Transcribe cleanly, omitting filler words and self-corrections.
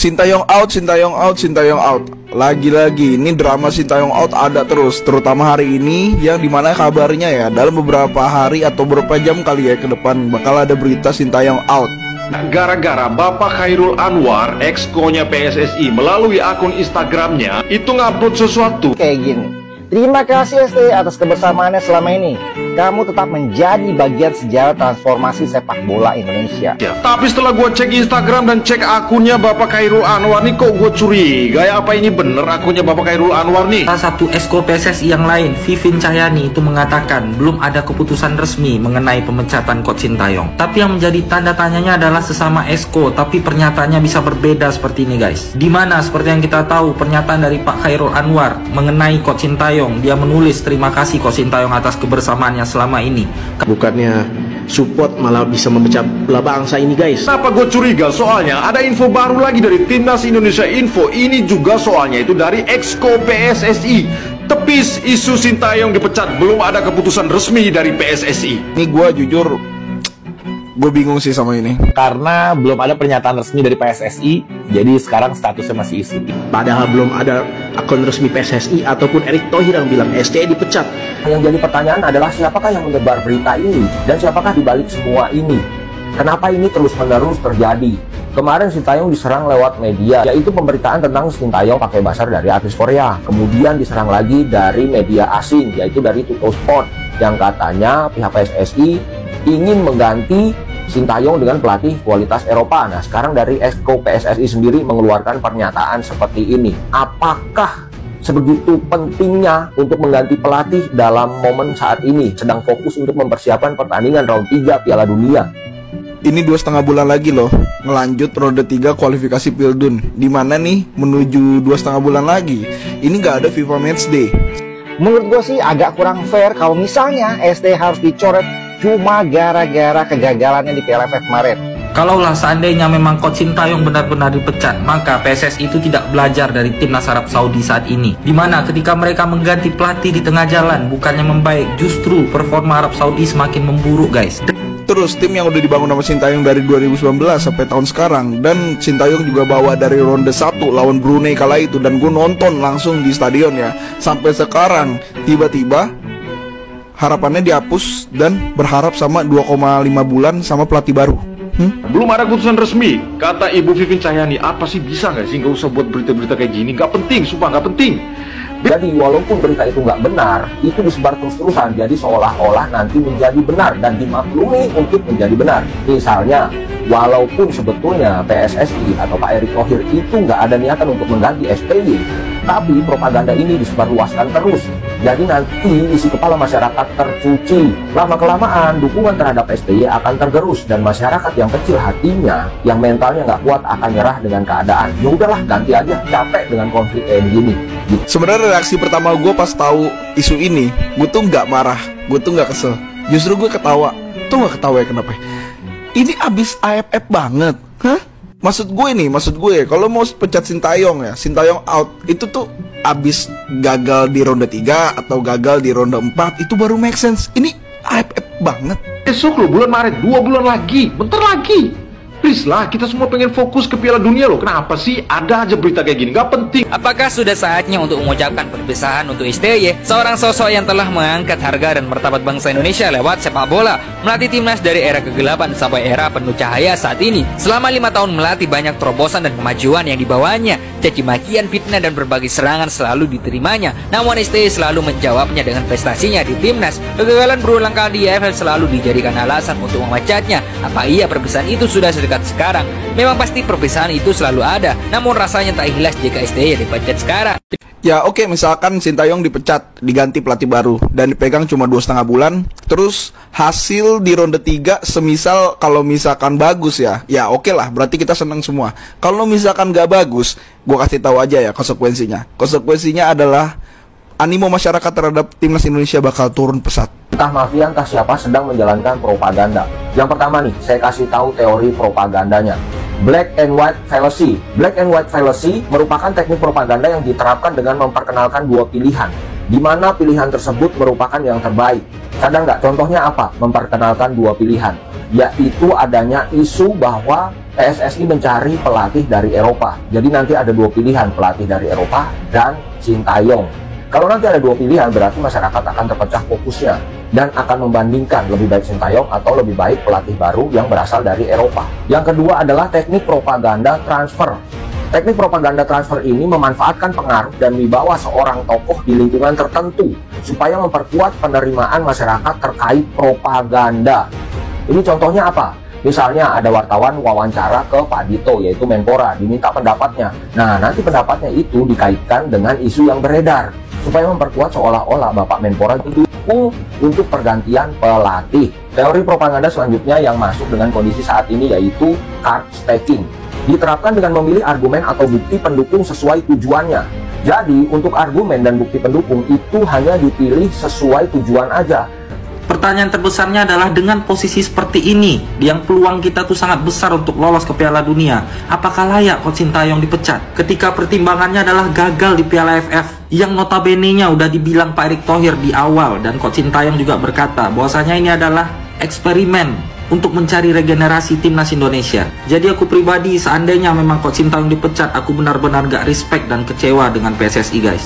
Sintayong out, Sintayong out, Sintayong out. Lagi-lagi ini drama Sintayong out ada terus, terutama hari ini yang dimana kabarnya ya dalam beberapa hari atau beberapa jam kali ya ke depan bakal ada berita Sintayong out. Gara-gara Bapak Khairul Anwar, exco-nya PSSI, melalui akun Instagramnya itu ngupload sesuatu kayak gini. Terima kasih ST atas kebersamaannya selama ini. Kamu tetap menjadi bagian sejarah transformasi sepak bola Indonesia. ya. Tapi setelah gue cek Instagram dan cek akunnya Bapak Khairul Anwar nih, kok gue curiga ya, apa ini bener akunnya Bapak Khairul Anwar nih? Salah satu esko PSSI yang lain, Vivin Cahyani, itu mengatakan belum ada keputusan resmi mengenai pemecatan Coach Sintayong. Tapi yang menjadi tanda tanyanya adalah sesama esko, tapi pernyataannya bisa berbeda seperti ini guys. Dimana seperti yang kita tahu pernyataan dari Pak Khairul Anwar mengenai Coach Sintayong, dia menulis terima kasih Coach Sintayong atas kebersamaannya selama ini. Bukannya support malah bisa memecah belah bangsa ini guys. Kenapa gue curiga? Soalnya ada info baru lagi dari Timnas Indonesia Info. Ini juga soalnya itu dari exco PSSI. Tepis isu Sintayong dipecat, belum ada keputusan resmi dari PSSI. Ini gue jujur, gue bingung sih sama ini. Karena belum ada pernyataan resmi dari PSSI, jadi sekarang statusnya masih isu. Padahal belum ada akun resmi PSSI ataupun Erick Thohir yang bilang STY dipecat. Yang jadi pertanyaan adalah siapakah yang menyebar berita ini dan siapakah dibalik semua ini? Kenapa ini terus-menerus terjadi? Kemarin Sintayong diserang lewat media, yaitu pemberitaan tentang Sintayong pakai basar dari artis Korea. Kemudian diserang lagi dari media asing, yaitu dari Tuttosport, yang katanya pihak PSSI ingin mengganti Sintayong dengan pelatih kualitas Eropa. Nah, sekarang dari exco PSSI sendiri mengeluarkan pernyataan seperti ini. Apakah sebegitu pentingnya untuk mengganti pelatih dalam momen saat ini sedang fokus untuk mempersiapkan pertandingan round 3 Piala Dunia? Ini 2,5 bulan lagi loh ngelanjut ronde 3 kualifikasi Pildun, dimana nih menuju 2,5 bulan lagi ini nggak ada FIFA Matchday. Menurut gue sih agak kurang fair kalau misalnya ST harus dicoret cuma gara-gara kegagalannya di Piala AFF kemarin. Kalaulah seandainya memang Coach Sintayong benar-benar dipecat, maka PSSI itu tidak belajar dari Timnas Arab Saudi saat ini. Dimana ketika mereka mengganti pelatih di tengah jalan, bukannya membaik, justru performa Arab Saudi semakin memburuk guys. Terus tim yang udah dibangun sama Sintayong dari 2019 sampai tahun sekarang, dan Sintayong juga bawa dari ronde 1 lawan Brunei kala itu, dan gue nonton langsung di stadion ya. Sampai sekarang tiba-tiba harapannya dihapus dan berharap sama 2,5 bulan sama pelatih baru. Belum ada keputusan resmi. Kata Ibu Vivin Cahyani, apa sih bisa nggak sih nggak usah buat berita-berita kayak gini? Nggak penting, sumpah nggak penting. Jadi walaupun berita itu nggak benar, itu disebar terus-terusan, jadi seolah-olah nanti menjadi benar dan dimaklumi untuk menjadi benar. Misalnya, walaupun sebetulnya PSSI atau Pak Erick Thohir itu nggak ada niatan untuk mengganti STY, tapi propaganda ini disebarluaskan terus. Jadi nanti isi kepala masyarakat tercuci. Lama-kelamaan dukungan terhadap STY akan tergerus dan masyarakat yang kecil hatinya, yang mentalnya nggak kuat akan nyerah dengan keadaan. Ya udahlah, ganti aja, capek dengan konflik kayak gini. Sebenarnya reaksi pertama gue pas tahu isu ini, gue tuh nggak marah, gue tuh nggak kesel, justru gue ketawa. Tuh nggak ketawa ya kenapa? Ini abis AFF banget, hah? Maksud gue kalau mau pecat Sintayong ya, Sintayong out, itu tuh abis gagal di ronde 3 atau gagal di ronde 4, itu baru make sense. Ini AFF banget. Besok loh, bulan Maret, 2 bulan lagi, bentar lagi. Please lah, kita semua pengen fokus ke Piala Dunia loh. Kenapa sih ada aja berita kayak gini? Gak penting. Apakah sudah saatnya untuk mengucapkan perpisahan untuk STY, seorang sosok yang telah mengangkat harga dan martabat bangsa Indonesia lewat sepak bola, melatih timnas dari era kegelapan sampai era penuh cahaya saat ini. Selama 5 tahun melatih, banyak terobosan dan kemajuan yang dibawanya. Caci makian, fitnah dan berbagai serangan selalu diterimanya. Namun STY selalu menjawabnya dengan prestasinya di timnas. Kegagalan berulang kali di AFF selalu dijadikan alasan untuk memecatnya. Apa iya perpisahan itu sudah sedekat sekarang? Memang pasti perpisahan itu selalu ada, namun rasanya tak ikhlas jika STY dipecat sekarang. Ya oke, misalkan Sintayong dipecat, diganti pelatih baru, dan dipegang cuma 2,5 bulan. Terus hasil di ronde 3 semisal kalau misalkan bagus ya oke lah, berarti kita senang semua. Kalau misalkan gak bagus, gue kasih tahu aja ya konsekuensinya. Konsekuensinya adalah animo masyarakat terhadap timnas Indonesia bakal turun pesat. Entah mafia entah siapa sedang menjalankan propaganda. Yang pertama nih, saya kasih tahu teori propagandanya. Black and White Fallacy. Black and White Fallacy merupakan teknik propaganda yang diterapkan dengan memperkenalkan dua pilihan, di mana pilihan tersebut merupakan yang terbaik. Sadar nggak? Contohnya apa? Memperkenalkan dua pilihan. yaitu adanya isu bahwa PSSI mencari pelatih dari Eropa. Jadi nanti ada dua pilihan, pelatih dari Eropa dan Sintayong. Kalau nanti ada dua pilihan, berarti masyarakat akan terpecah fokusnya dan akan membandingkan lebih baik Sintayong atau lebih baik pelatih baru yang berasal dari Eropa. Yang kedua adalah teknik propaganda transfer. Teknik propaganda transfer ini memanfaatkan pengaruh dan wibawa seorang tokoh di lingkungan tertentu supaya memperkuat penerimaan masyarakat terkait propaganda. Ini contohnya apa? Misalnya ada wartawan wawancara ke Pak Dito, yaitu Menpora, diminta pendapatnya. Nah, nanti pendapatnya itu dikaitkan dengan isu yang beredar, supaya memperkuat seolah-olah Bapak Menpora itu dukung untuk pergantian pelatih. Teori propaganda selanjutnya yang masuk dengan kondisi saat ini yaitu card stacking. Diterapkan dengan memilih argumen atau bukti pendukung sesuai tujuannya. Jadi, untuk argumen dan bukti pendukung itu hanya dipilih sesuai tujuan aja. Pertanyaan terbesarnya adalah dengan posisi seperti ini, yang peluang kita tuh sangat besar untuk lolos ke Piala Dunia, apakah layak Coach Sintayong dipecat? Ketika pertimbangannya adalah gagal di Piala AFF, yang notabene-nya udah dibilang Pak Erick Thohir di awal, dan Coach Sintayong juga berkata bahwasanya ini adalah eksperimen untuk mencari regenerasi timnas Indonesia. Jadi aku pribadi, seandainya memang Coach Sintayong dipecat, aku benar-benar gak respect dan kecewa dengan PSSI, guys.